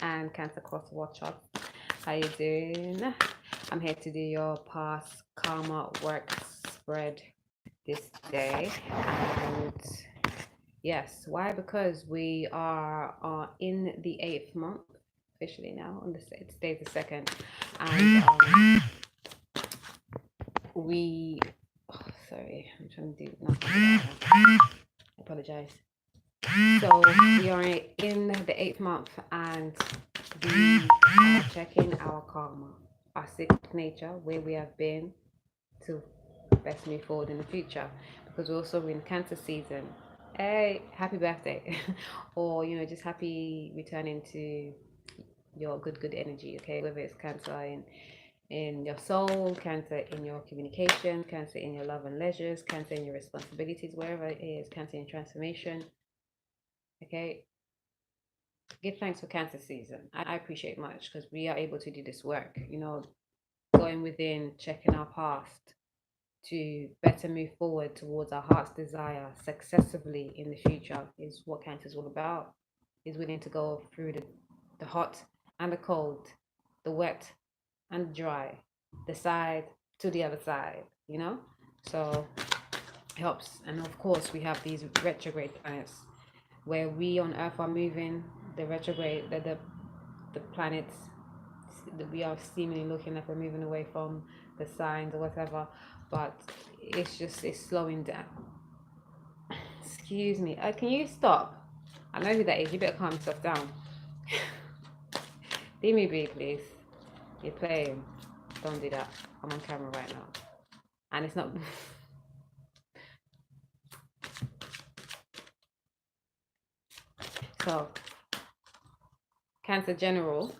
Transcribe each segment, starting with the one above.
and Cancer Cross Watcher. How you doing? I'm here to do your past karma work spread this day. And yes, why? Because we are in the 8th month officially now. On today's the 2nd, and we. Oh, sorry, I'm trying to do nothing. I apologize. So we are in the 8th month, and we are checking our karma, our signature, where we have been to best move forward in the future. Because we're also in Cancer season. Hey, happy birthday, or just happy returning to your good energy. Okay, whether it's Cancer in your soul, Cancer in your communication, Cancer in your love and leisures, Cancer in your responsibilities, wherever it is, Cancer in transformation. Okay, give thanks for Cancer season. I appreciate much because we are able to do this work, going within, checking our past to better move forward towards our heart's desire successively in the future is what Cancer is all about. Is willing to go through the hot and the cold, the wet and the dry, the side to the other side, So it helps. And of course, we have these retrograde planets where we on Earth are moving the retrograde, the planets that we are seemingly looking like we're moving away from the signs or whatever, but it's slowing down. Excuse me, can you stop? I know who that is. You better calm yourself down. Leave me be, please. You're playing. Don't do that. I'm on camera right now, and it's not. So, Cancer general.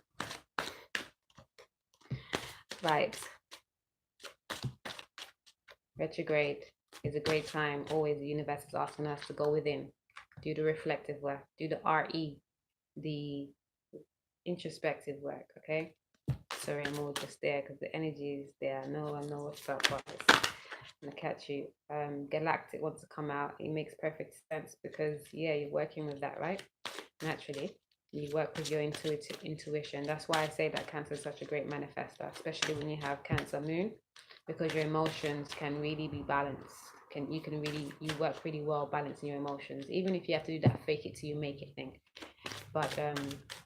Right. Retrograde is a great time. Always the universe is asking us to go within, do the reflective work, do the RE, the introspective work, okay? Sorry, I'm all just there because the energy is there. I know what's up, but I'm gonna catch you. Galactic wants to come out. It makes perfect sense because you're working with that, right? Naturally. You work with your intuition. That's why I say that Cancer is such a great manifester, especially when you have Cancer moon, because your emotions can really be balanced. You work really well balancing your emotions, even if you have to do that fake it till you make it thing. But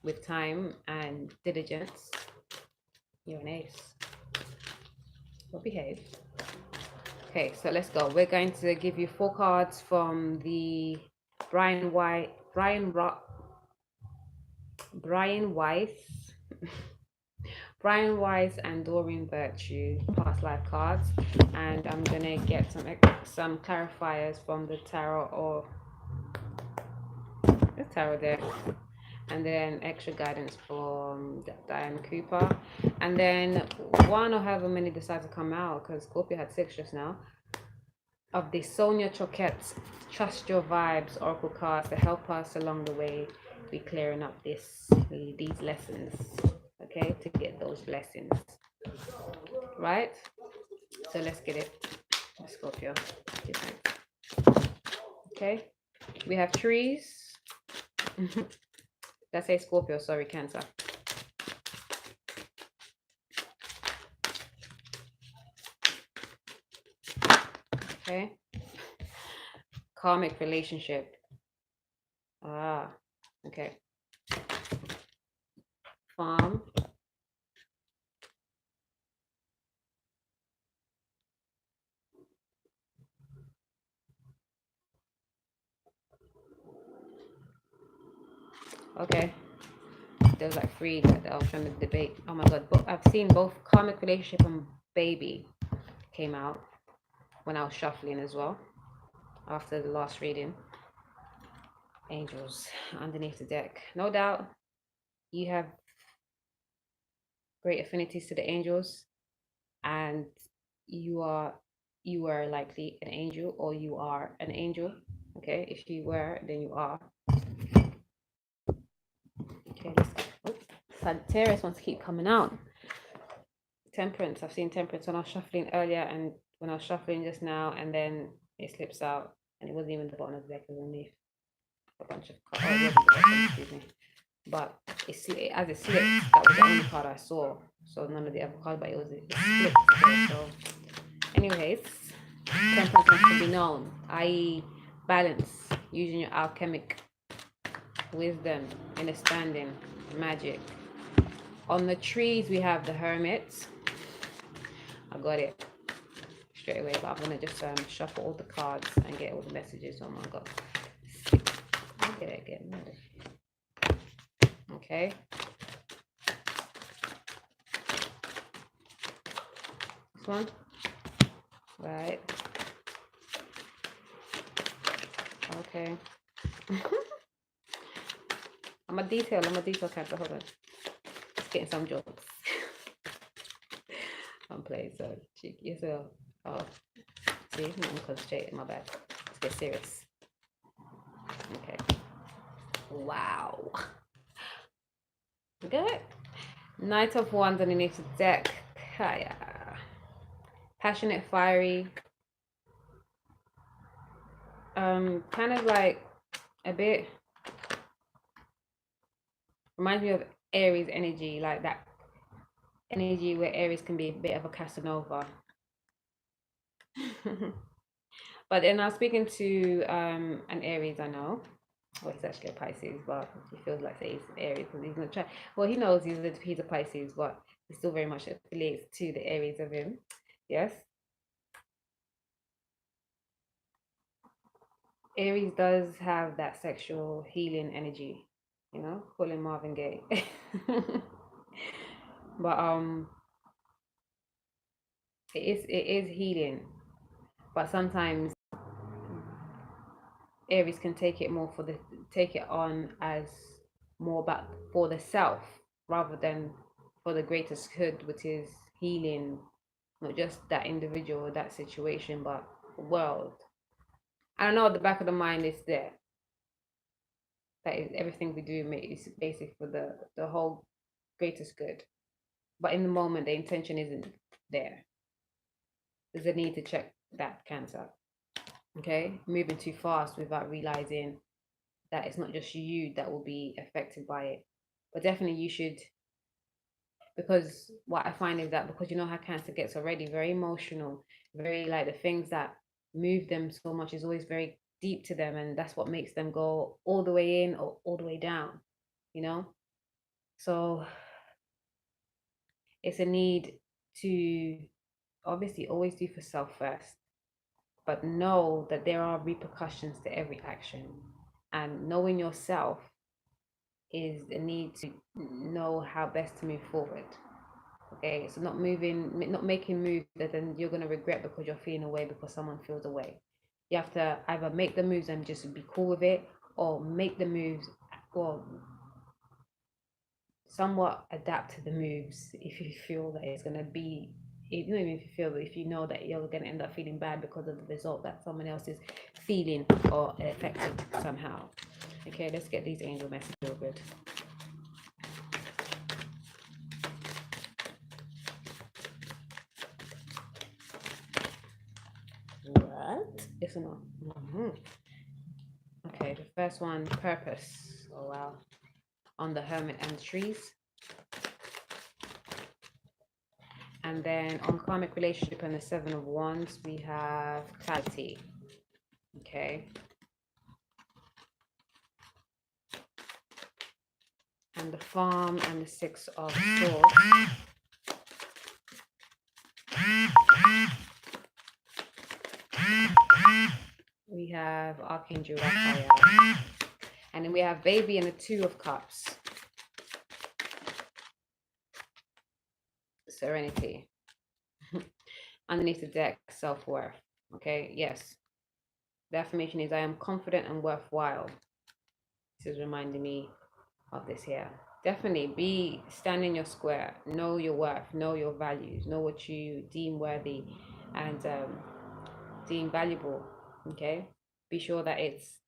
with time and diligence, you're an ace. Well, behave. Okay, so let's go. We're going to give you 4 cards from the Brian Weiss Brian Weiss and Doreen Virtue past life cards, and I'm gonna get some clarifiers from the tarot or the tarot deck, and then extra guidance from Diane Cooper, and then one or however many decide to come out, because Scorpio had 6 just now, of the Sonia Choquette's Trust Your Vibes Oracle cards to help us along the way be clearing up these lessons, okay, to get those blessings, right? So let's get it. Scorpio. Okay, we have trees. Let's say Scorpio, sorry, Cancer. Okay, karmic relationship. Okay. Farm. Okay. There was like 3 that I was trying to debate. Oh my god, but I've seen both karmic relationship and baby came out when I was shuffling as well after the last reading. Angels underneath the deck. No doubt you have great affinities to the angels, and you are likely an angel, or you are an angel. Okay, if you were, then you are. Okay, Sagittarius wants to keep coming out. Temperance. I've seen Temperance when I was shuffling earlier, and when I was shuffling just now, and then it slips out, and it wasn't even the bottom of the deck, it was underneath a bunch of cards. Excuse me. but as it slipped, that was the only card I saw. So none of the other cards, but it split still. So, anyways, temperance wants to be known, i.e., balance, using your alchemic wisdom, understanding, magic. On the trees, we have the hermits. I got it straight away, but I'm gonna just shuffle all the cards and get all the messages. Oh my god, get it again. Okay. This one, right? Okay. I'm a detail character. Hold on, just getting some jokes. I'm playing so cheeky as well. Oh, see, I'm concentrating. My bad. Let's get serious. Okay. Wow. Good. Knight of Wands underneath the deck. Kaya. Passionate, fiery. Kind of like a bit reminds me of Aries energy, like that energy where Aries can be a bit of a Casanova. But then I was speaking to an Aries I know. Well, he's actually a Pisces, but he feels like he's Aries because he's not trying. Well, he knows he's a Pisces, but he still very much affiliates to the Aries of him. Yes. Aries does have that sexual healing energy, you know, calling Marvin Gaye. But it is healing, but sometimes Aries can take it on as more about for the self rather than for the greatest good, which is healing not just that individual or that situation, but the world. I know at the back of the mind is there. That is everything we do is basic for the whole greatest good. But in the moment, the intention isn't there. There's a need to check that cancer. Okay, moving too fast without realizing that it's not just you that will be affected by it, but definitely you should. Because what I find is that because you know how cancer gets already very emotional, very like the things that move them so much is always very deep to them, and that's what makes them go all the way in or all the way down, you know. So it's a need to obviously always do for self first, but know that there are repercussions to every action. And knowing yourself is the need to know how best to move forward. Okay, so not making moves that then you're gonna regret because you're feeling away because someone feels away. You have to either make the moves and just be cool with it, or make the moves, or somewhat adapt to the moves if you feel that it's gonna be. Even if you feel, if you know that you're gonna end up feeling bad because of the result that someone else is feeling or affected somehow. Okay, let's get these angel messages real good. What? Yes or no? Okay, the first one, purpose. Oh wow. On the hermit and trees. And then on karmic relationship and the 7 of wands, we have clarity. Okay. And the farm and the 6 of swords. We have Archangel Raphael. And then we have baby and the 2 of cups. Serenity. Underneath the deck, self-worth. Okay, yes. The affirmation is I am confident and worthwhile. This is reminding me of this here. Definitely stand in your square, know your worth, know your values, know what you deem worthy and deem valuable. Okay, be sure that it's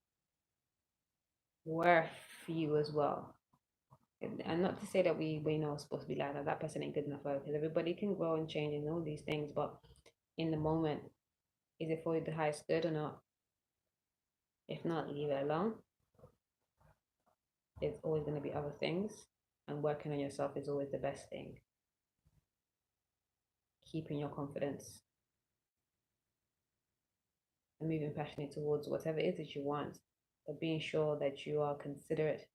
worth you as well. And not to say that we know it's supposed to be like that person ain't good enough, because everybody can grow and change and all these things, but in the moment, is it for the highest good or not? If not, leave it alone. there's always going to be other things, and working on yourself is always the best thing. Keeping your confidence and moving passionately towards whatever it is that you want, but being sure that you are considerate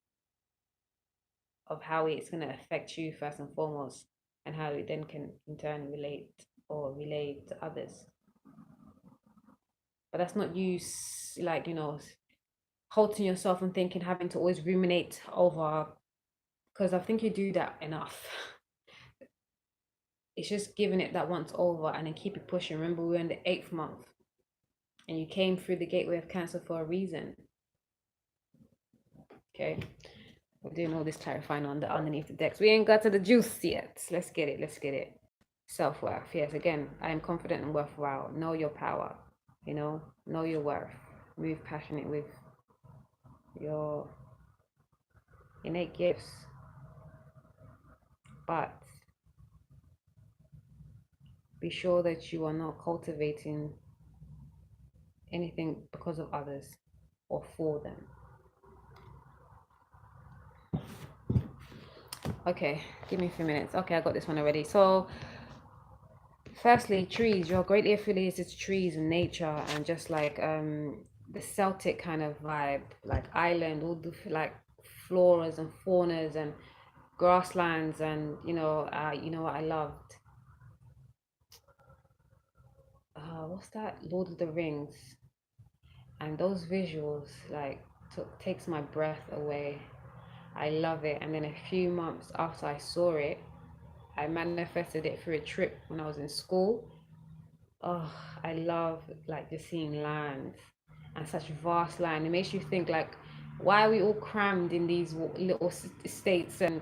of how it's going to affect you first and foremost, and how it then can in turn relate or relate to others. But that's not you, like, halting yourself and thinking, having to always ruminate over, because I think you do that enough. It's just giving it that once over and then keep it pushing. Remember, we're in the 8th month and you came through the gateway of Cancer for a reason. Okay, we're doing all this clarifying on the underneath the decks. We ain't got to the juice yet. Let's get it. Let's get it. Self-worth. Yes, again, I am confident and worthwhile. Know your power. Know your worth. Move passionate with your innate gifts. But be sure that you are not cultivating anything because of others or for them. Okay, give me a few minutes. Okay, I got this one already. So, firstly, trees. You're greatly affiliated to trees and nature, and just like the Celtic kind of vibe, like island, all the like floras and faunas and grasslands, and you know what I loved? What's that? Lord of the Rings, and those visuals like takes my breath away. I love it. And then a few months after I saw it, I manifested it for a trip when I was in school. Oh, I love like just seeing land and such vast land. It makes you think like, why are we all crammed in these little states and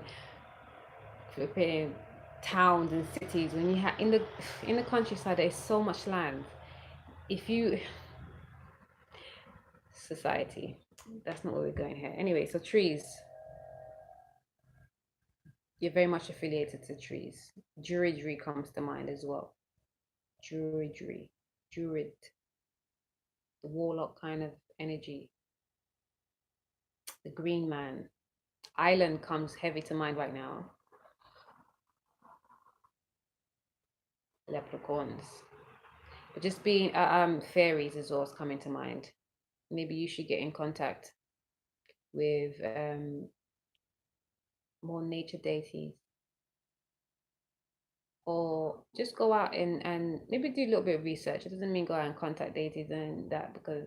flipping towns and cities when you have in the countryside there is so much land. If you society, that's not where we're going here. Anyway, so trees, you're very much affiliated to trees. Druidry comes to mind as well. Druidry, druid, the warlock kind of energy, the green man. Island comes heavy to mind right now. Leprechauns, but just being fairies is what's coming to mind. Maybe you should get in contact with more nature deities, or just go out and maybe do a little bit of research. It doesn't mean go out and contact deities and that, because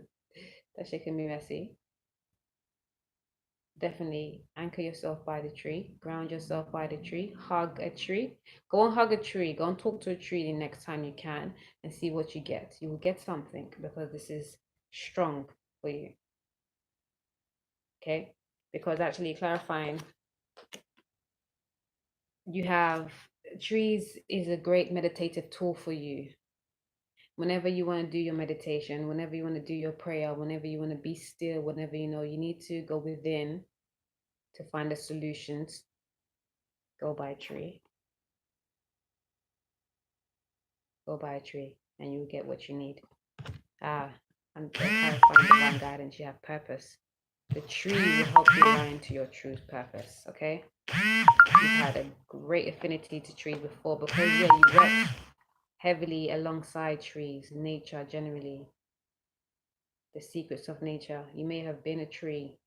that shit can be messy. Definitely anchor yourself by the tree, ground yourself by the tree, hug a tree. Go and hug a tree, go and talk to a tree the next time you can, and see what you get. You will get something, because this is strong for you. Okay, because actually clarifying, you have trees is a great meditative tool for you. Whenever you want to do your meditation, whenever you want to do your prayer, whenever you want to be still, whenever you need to go within to find the solutions, go by a tree. Go by a tree and you'll get what you need. And clarifying divine guidance, you have purpose. The tree will help you align to your true purpose, okay? You've had a great affinity to trees before, because you work heavily alongside trees, nature generally, the secrets of nature. You may have been a tree,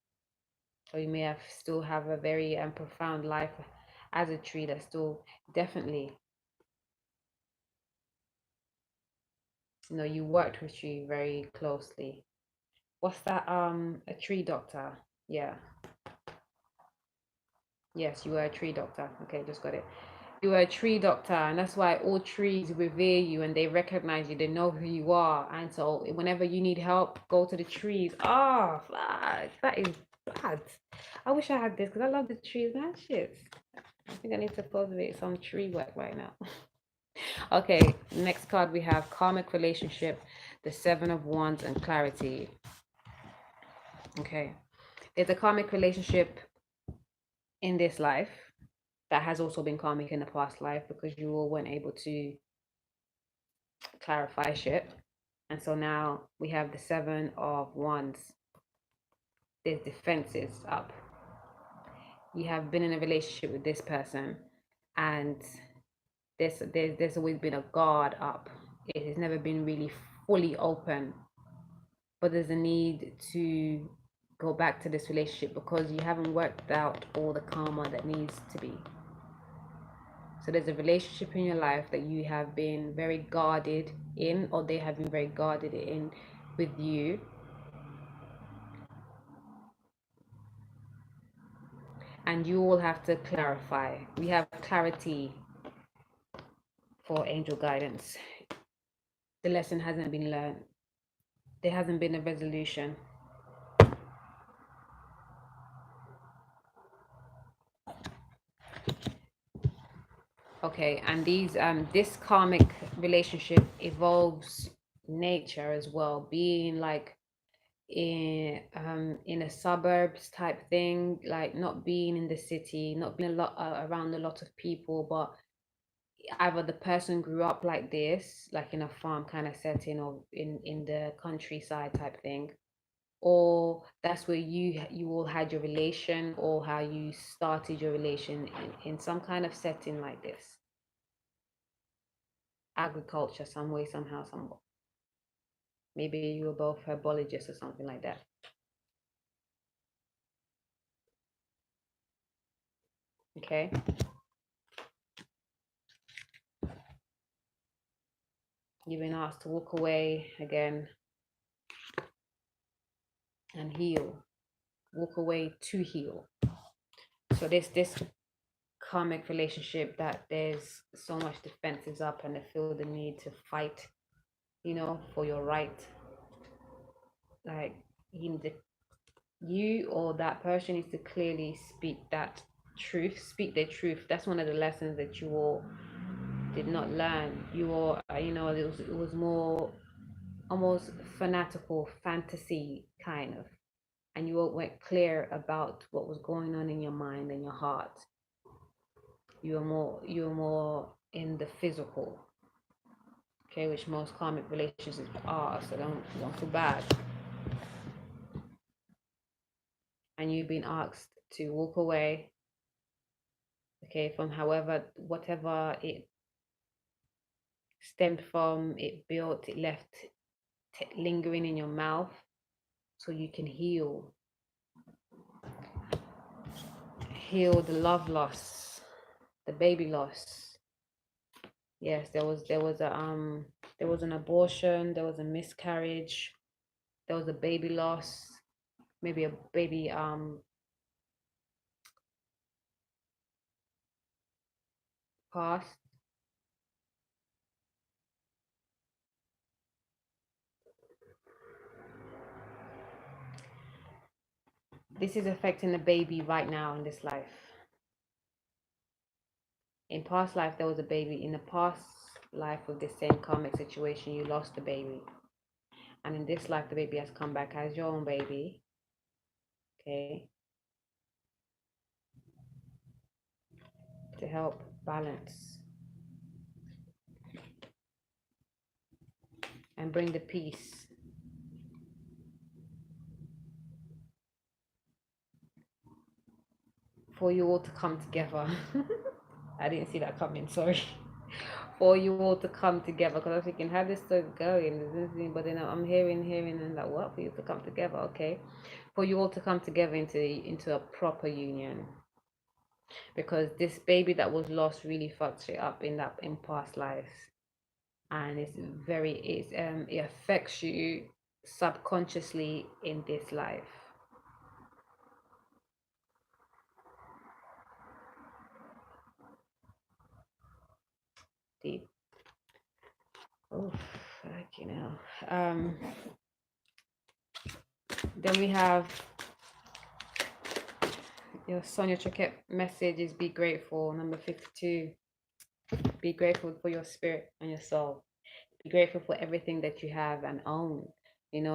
or you may have still have a very profound life as a tree that still definitely, you worked with tree very closely. What's that? A tree doctor. Yeah. Yes, you were a tree doctor. Okay, just got it. You were a tree doctor, and that's why all trees revere you and they recognize you. They know who you are, and so whenever you need help, go to the trees. Oh, that is bad. I wish I had this because I love the trees, man. Shit. I think I need to cultivate some tree work right now. Okay, next card we have karmic relationship, the 7 of Wands, and clarity. Okay, there's a karmic relationship in this life that has also been karmic in the past life, because you all weren't able to clarify shit. And so now we have the 7 of Wands. There's defenses up. you have been in a relationship with this person, and there's always been a guard up. It has never been really fully open, but there's a need to go back to this relationship because you haven't worked out all the karma that needs to be. So there's a relationship in your life that you have been very guarded in, or they have been very guarded in with you. And you all have to clarify. We have clarity for angel guidance. The lesson hasn't been learned. There hasn't been a resolution. Okay, and this karmic relationship evolves nature as well, being like in a suburbs type thing, like not being in the city, not being a lot around a lot of people, but either the person grew up like this, like in a farm kind of setting, or in the countryside type thing, or that's where you all had your relation, or how you started your relation in some kind of setting like this, agriculture, some way, somehow, somewhat. Maybe you were both herbologists or something like that. Okay. You've been asked to walk away again and heal. Walk away to heal. So this karmic relationship that there's so much defenses up, and they feel the need to fight, for your right. Like you or that person needs to clearly speak that truth, speak their truth. That's one of the lessons that you all did not learn. You all, it was more almost fanatical fantasy kind of, and you all weren't clear about what was going on in your mind and your heart. You were more in the physical, okay, which most karmic relationships are. So don't feel bad. And you've been asked to walk away, okay, from whatever it stemmed from, it built, it left lingering in your mouth, so you can heal the love loss, the baby loss. Yes, there was an abortion, there was a miscarriage, there was a baby loss, maybe a baby passed. This is affecting the baby right now in this life. In past life, there was a baby. In the past life of the same karmic situation, you lost the baby. And in this life, the baby has come back as your own baby. Okay. To help balance and bring the peace. For you all to come together. I didn't see that coming, sorry. For you all to come together, because I was thinking, how this still going? But then I'm hearing, and like, what? For you to come together, okay? For you all to come together into a proper union, because this baby that was lost really fucked it up in past lives, and it affects you subconsciously in this life. Deep. Oh, then we have your Sonia Choquette message is be grateful, number 52. Be grateful for your spirit and your soul. Be grateful for everything that you have and own.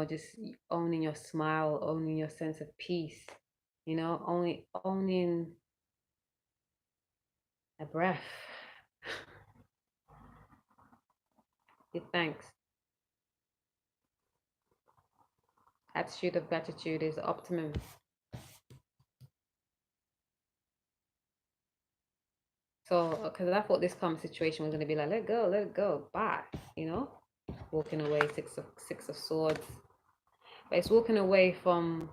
Just owning your smile, owning your sense of peace. Owning a breath. Give thanks. Attitude of gratitude is optimum. So, because I thought this calm situation was going to be like, let it go, bye, you know, walking away, six of swords. But it's walking away from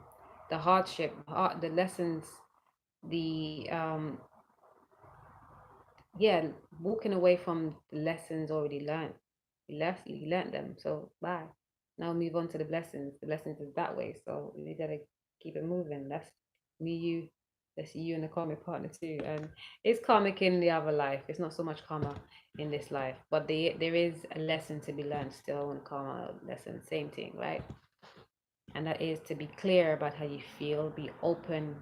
the hardship, the lessons, the yeah, walking away from the lessons already learned. You learned them, so bye. Now move on to the blessings. The blessings is that way, so you gotta keep it moving. That's me, you. That's you and the karmic partner too. And it's karmic in the other life. It's not so much karma in this life, but there is a lesson to be learned still in karma lesson. Same thing, right? And that is to be clear about how you feel, be open,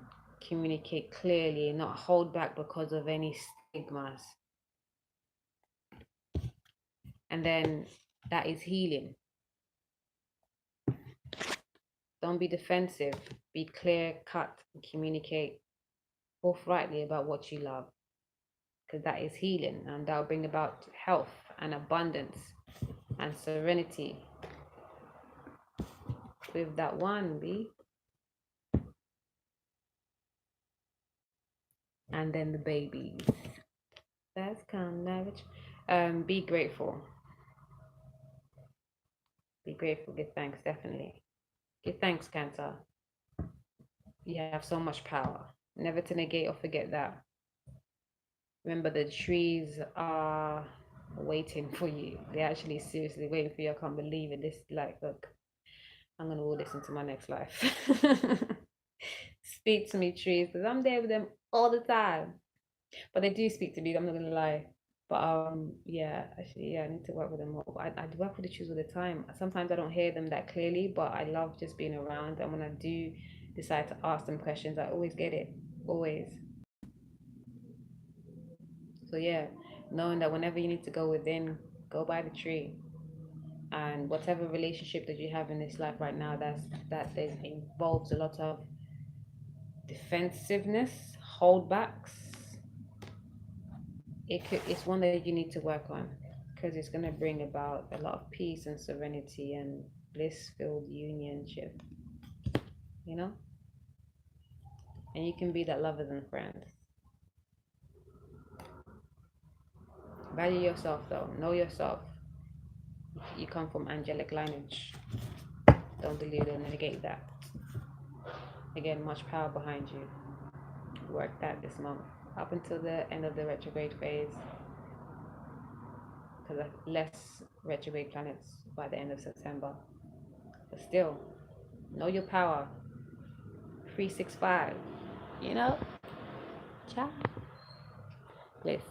communicate clearly, not hold back because of any stigmas. And then that is healing. Don't be defensive, be clear cut, and communicate forthrightly about what you love, because that is healing, and that will bring about health and abundance and serenity with that one, B. And then the babies. That's kind of marriage. Be grateful. Be grateful, give thanks, definitely. Give thanks, Cancer. You have so much power. Never to negate or forget that. Remember, the trees are waiting for you. They're actually seriously waiting for you. I can't believe it. This, like, look, I'm going to all this into my next life. Speak to me, trees, because I'm there with them all the time. But they do speak to me, I'm not going to lie. But yeah, actually, yeah, I need to work with them more. I work with the trees all the time. Sometimes I don't hear them that clearly, but I love just being around. And when I do decide to ask them questions, I always get it. Always. So yeah, knowing that whenever you need to go within, go by the tree. And whatever relationship that you have in this life right now, that involves a lot of defensiveness, holdbacks. It's one that you need to work on, because it's gonna bring about a lot of peace and serenity and bliss-filled unionship. You know, and you can be that lover than friend. Value yourself though. Know yourself. You come from angelic lineage. Don't delude or negate that. Again, much power behind you. Work that this month up until the end of the retrograde phase, because less retrograde planets by the end of September. But still, know your power. 365. You know? Ciao. Bliss.